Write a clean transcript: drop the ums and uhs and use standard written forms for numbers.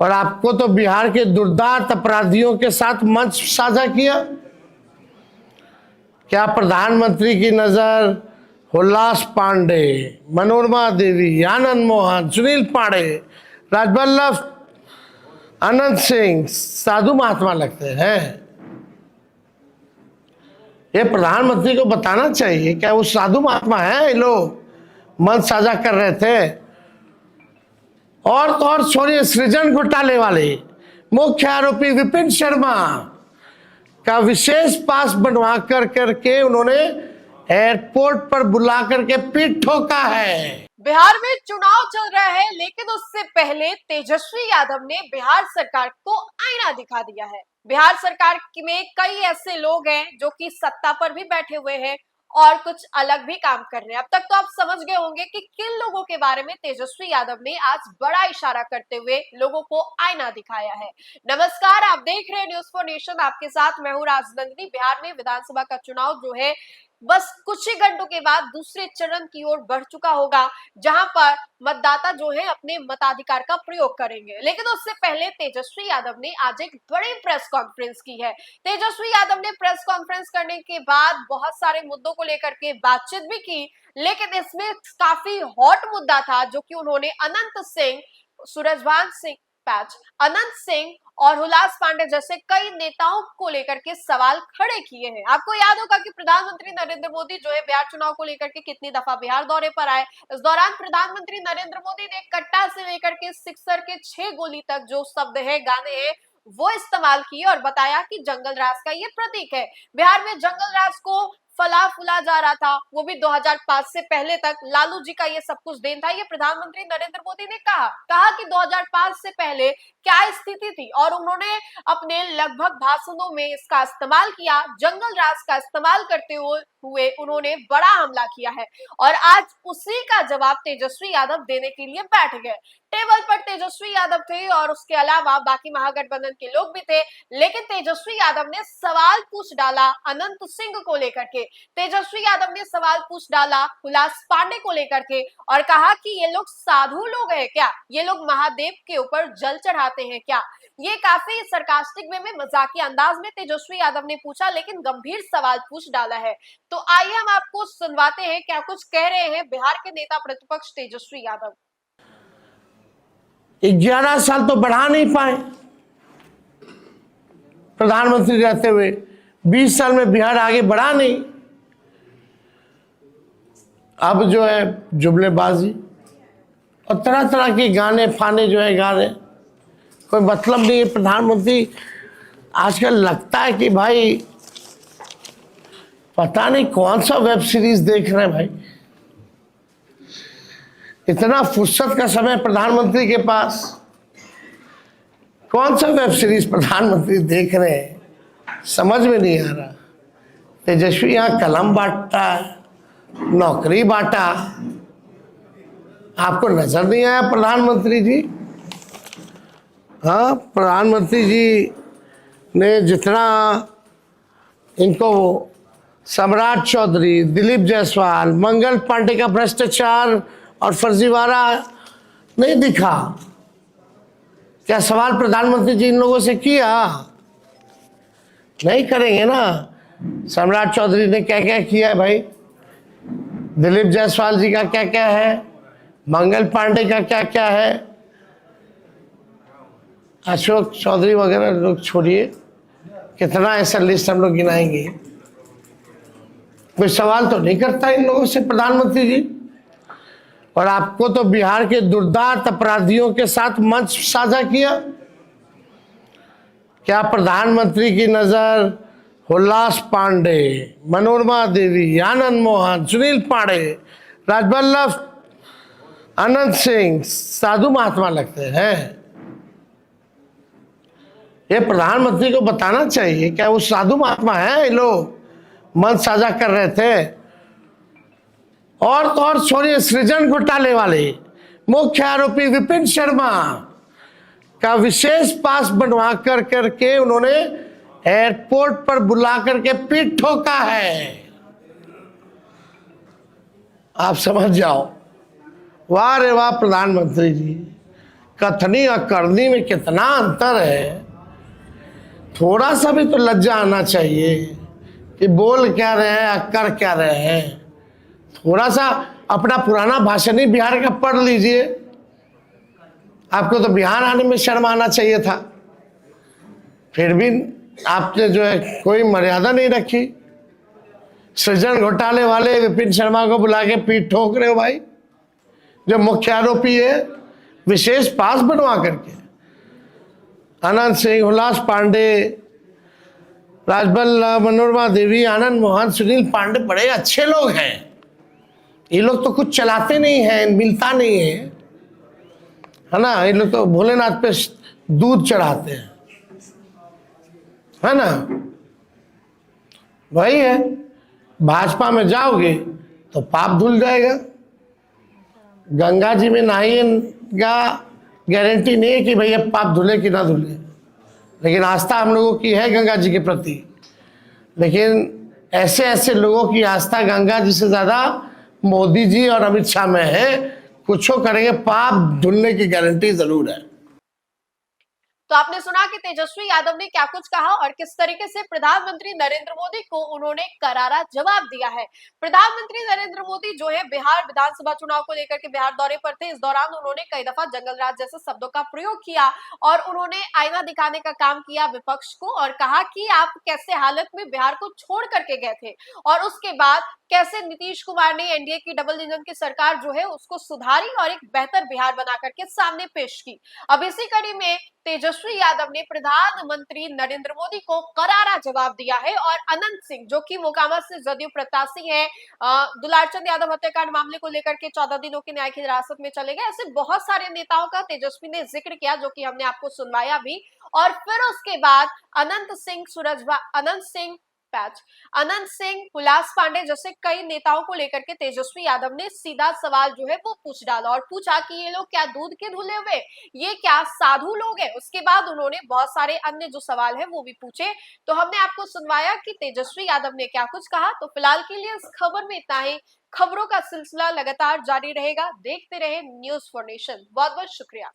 और आपको तो बिहार के दुर्दांत अपराधियों के साथ मंच साझा किया। क्या प्रधानमंत्री की नजर हुल्लास पांडे, मनोरमा देवी, आनंद मोहन, सुनील पांडे, राजवल्लभ, अनंत सिंह साधु महात्मा लगते हैं? ये प्रधानमंत्री को बताना चाहिए, क्या वो साधु महात्मा है? ये लोग मंच साझा कर रहे थे। और तो और छोड़िए, सृजन घोटाले वाले मुख्य आरोपी विपिन शर्मा का विशेष पास बनवा करके उन्होंने एयरपोर्ट पर बुला करके पीठ ठोका है। बिहार में चुनाव चल रहा है, लेकिन उससे पहले तेजस्वी यादव ने बिहार सरकार को आईना दिखा दिया है। बिहार सरकार में कई ऐसे लोग हैं जो कि सत्ता पर भी बैठे हुए हैं और कुछ अलग भी काम कर रहे हैं। अब तक तो आप समझ गए होंगे कि किन लोगों के बारे में तेजस्वी यादव ने आज बड़ा इशारा करते हुए लोगों को आईना दिखाया है। नमस्कार, आप देख रहे हैं न्यूज़ फॉर नेशन। आपके साथ मैं हूं राजनंदिनी। बिहार में विधानसभा का चुनाव जो है बस कुछ ही घंटों के बाद दूसरे चरण की ओर बढ़ चुका होगा, जहां पर मतदाता जो है अपने मताधिकार का प्रयोग करेंगे। लेकिन उससे पहले तेजस्वी यादव ने आज एक बड़ी प्रेस कॉन्फ्रेंस की है। तेजस्वी यादव ने प्रेस कॉन्फ्रेंस करने के बाद बहुत सारे मुद्दों को लेकर के बातचीत भी की, लेकिन इसमें काफी हॉट मुद्दा था जो कि उन्होंने अनंत सिंह, सूरजभान सिंह पैच, अनंत सिंह और हुलास पांडे जैसे कई नेताओं को लेकर के सवाल खड़े किए हैं। आपको याद होगा कि प्रधानमंत्री नरेंद्र मोदी जो है बिहार चुनाव को लेकर के कितनी दफा बिहार दौरे पर आए। इस दौरान प्रधानमंत्री नरेंद्र मोदी ने कट्टा से लेकर के सिक्सर के 6 गोली तक जो शब्द है, गाने हैं, वो इस्तेमाल किए और बताया कि जंगल राज का ये प्रतीक है। बिहार में जंगल राज को फला फूला जा रहा था, वो भी 2005 से पहले तक लालू जी का ये सब कुछ देन था। ये प्रधानमंत्री नरेंद्र मोदी ने कहा कि 2005 से पहले क्या स्थिति थी और उन्होंने अपने लगभग भाषणों में इसका इस्तेमाल किया। जंगल राज का इस्तेमाल करते हुए उन्होंने बड़ा हमला किया है और आज उसी का जवाब तेजस्वी यादव देने के लिए बैठ गए। टेबल पर तेजस्वी यादव थे और उसके अलावा बाकी महागठबंधन के लोग भी थे, लेकिन तेजस्वी यादव ने सवाल पूछ डाला अनंत सिंह को लेकर के। तेजस्वी यादव ने सवाल पूछ डाला हुलास पांडे को लेकर के और कहा कि ये लोग साधु लोग हैं क्या? ये लोग महादेव के ऊपर जल चढ़ाते हैं क्या? ये काफी सरकास्टिक वे में, मजाकिया अंदाज में तेजस्वी यादव ने पूछा, लेकिन गंभीर सवाल पूछ डाला है। तो आइए हम आपको सुनवाते हैं क्या कुछ कह रहे हैं बिहार के नेता प्रतिपक्ष तेजस्वी यादव। 11 साल तो बढ़ा नहीं पाए प्रधानमंत्री रहते हुए, 20 साल में बिहार आगे बढ़ा नहीं। अब जो है जुमलेबाजी और तरह तरह के गाने फाने जो है गा रहे, कोई मतलब नहीं है। प्रधानमंत्री आजकल लगता है कि भाई पता नहीं कौन सा वेब सीरीज देख रहे हैं भाई। इतना फुर्सत का समय प्रधानमंत्री के पास, कौन सा वेब सीरीज प्रधानमंत्री देख रहे हैं, समझ में नहीं आ रहा। तेजस्वी यहाँ कलम बांटता है, नौकरी बांटा, आपको नजर नहीं आया प्रधानमंत्री जी? हाँ, प्रधानमंत्री जी ने जितना इनको सम्राट चौधरी, दिलीप जायसवाल, मंगल पांडे का भ्रष्टाचार और फर्जीवाड़ा नहीं दिखा, क्या सवाल प्रधानमंत्री जी इन लोगों से किया? नहीं करेंगे ना। सम्राट चौधरी ने क्या क्या किया है भाई, दिलीप जायसवाल जी का क्या क्या है, मंगल पांडे का क्या क्या है, अशोक चौधरी वगैरह लोग छोड़िए, कितना ऐसा लिस्ट हम लोग गिनाएंगे। कोई सवाल तो नहीं करता इन लोगों से प्रधानमंत्री जी। और आपको तो बिहार के दुर्दांत अपराधियों के साथ मंच साझा किया। क्या प्रधानमंत्री की नजर हुल्लास पांडे, मनोरमा देवी, आनंद मोहन, सुनील पांडे, राजवल्लभ, अनंत सिंह साधु महात्मा लगते हैं? ये प्रधानमंत्री को बताना चाहिए, क्या वो साधु महात्मा है? ये लोग मंच साझा कर रहे थे। और तो और छोड़िए, सृजन घोटाले वाले मुख्य आरोपी विपिन शर्मा का विशेष पास बनवा करके उन्होंने एयरपोर्ट पर बुला करके पीठ ठोका है। आप समझ जाओ। वाह रे वाह प्रधानमंत्री जी, कथनी और करनी में कितना अंतर है। थोड़ा सा भी तो लज्जा आना चाहिए कि बोल क्या रहे हैं, कर क्या रहे हैं। थोड़ा सा अपना पुराना भाषण ही बिहार का पढ़ लीजिए। आपको तो बिहार आने में शर्म आना चाहिए था, फिर भी आपने जो है कोई मर्यादा नहीं रखी। सृजन घोटाले वाले विपिन शर्मा को बुला के पीठ ठोक रहे हो भाई, जो मुख्य आरोपी है, विशेष पास बनवा करके। अनंत सिंह, हुलास पांडे, राजबल, मनोरमा देवी, आनंद मोहन, सुनील पांडे बड़े अच्छे लोग हैं। ये लोग तो कुछ चलाते नहीं हैं, मिलता नहीं है ना। ये लोग तो भोलेनाथ पे दूध चढ़ाते हैं, है ना। वही है, भाजपा में जाओगे तो पाप धुल जाएगा। गंगा जी में नहाइएगा, गारंटी नहीं है कि भैया पाप धुले कि ना धुले, लेकिन आस्था हम लोगों की है गंगा जी के प्रति। लेकिन ऐसे ऐसे लोगों की आस्था गंगा जी से ज्यादा मोदी जी और अमित शाह में है। कुछ करेंगे, पाप धुलने की गारंटी जरूर है। तो आपने सुना कि तेजस्वी यादव ने क्या कुछ कहा और किस तरीके से प्रधानमंत्री नरेंद्र मोदी को उन्होंने करारा जवाब दिया है। प्रधानमंत्री नरेंद्र मोदी जो है बिहार विधानसभा चुनाव को लेकर के बिहार दौरे पर थे। इस दौरान उन्होंने कई दफा जंगल राज जैसे शब्दों का प्रयोग किया और उन्होंने आईना दिखाने का काम किया विपक्ष को और कहा कि आप कैसे हालत में बिहार को छोड़ करके गए थे और उसके बाद कैसे नीतीश कुमार ने एनडीए की डबल इंजन की सरकार जो है उसको सुधारी और एक बेहतर बिहार बना करके सामने पेश की। अब इसी कड़ी में तेजस्वी यादव ने प्रधानमंत्री नरेंद्र मोदी को करारा जवाब दिया है और अनंत सिंह जो कि मोकामा से जदयू प्रत्याशी है, दुलारचंद यादव हत्याकांड मामले को लेकर के 14 दिनों की न्यायिक हिरासत में चले गए। ऐसे बहुत सारे नेताओं का तेजस्वी ने जिक्र किया जो कि हमने आपको सुनवाया भी। और फिर उसके बाद अनंत सिंह, हुलास पांडे जैसे कई नेताओं को लेकर के तेजस्वी यादव ने सीधा सवाल जो है वो पूछ डाला और पूछा कि ये लोग क्या दूध के धुले हुए, ये क्या साधु लोग हैं। उसके बाद उन्होंने बहुत सारे अन्य जो सवाल है वो भी पूछे। तो हमने आपको सुनवाया कि तेजस्वी यादव ने क्या कुछ कहा। तो फिलहाल के लिए इस खबर में इतना ही। खबरों का सिलसिला लगातार जारी रहेगा। देखते रहे न्यूज़ फॉर नेशन। बहुत बहुत शुक्रिया।